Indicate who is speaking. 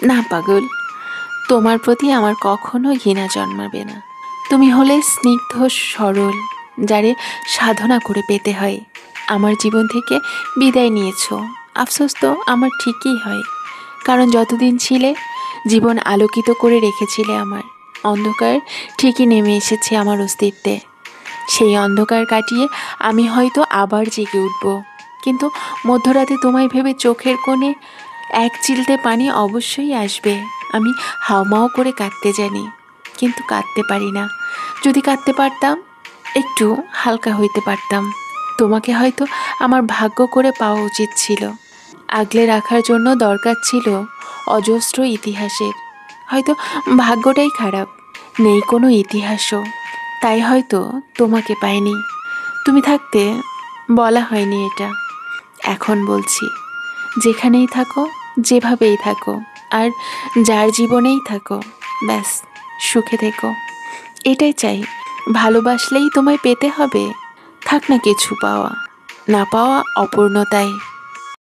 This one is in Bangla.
Speaker 1: না পাগল, তোমার প্রতি আমার কখনো ঘৃণা জন্মাবে না। তুমি হলে স্নিগ্ধ সরল, যারে সাধনা করে পেতে হয়। আমার জীবন থেকে বিদায় নিয়েছো, আফসোস তো আমার ঠিকই হয়। কারণ যতদিন ছিলে, জীবন আলোকিত করে রেখেছিলে আমার। অন্ধকার ঠিকই নেমে এসেছে আমার অস্তিত্বে। সেই অন্ধকার কাটিয়ে আমি হয়তো আবার জেগে উঠব, কিন্তু মধ্যরাতে তোমায় ভেবে চোখের কোণে এক চিলতে পানি অবশ্যই আসবে। আমি হাউমাউ করে কাঁদতে জানি, কিন্তু কাঁদতে পারি না। যদি কাঁদতে পারতাম, একটু হালকা হইতে পারতাম। তোমাকে হয়তো আমার ভাগ্য করে পাওয়া উচিত ছিল। আগলে রাখার জন্য দরকার ছিল অজস্র ইতিহাসের। হয়তো ভাগ্যটাই খারাপ, নেই কোনো ইতিহাসও, তাই হয়তো তোমাকে পাইনি। তুমি থাকতে বলা হয়নি এটা, এখন বলছি। যেখানেই থাকো, যেভাবেই থাকো, আর যার জীবনেই থাকো, ব্যাস সুখে থেকো, এটাই চাই। ভালোবাসলেই তোমায় পেতে হবে, থাক না কিছু পাওয়া, না পাওয়া অপূর্ণতায়।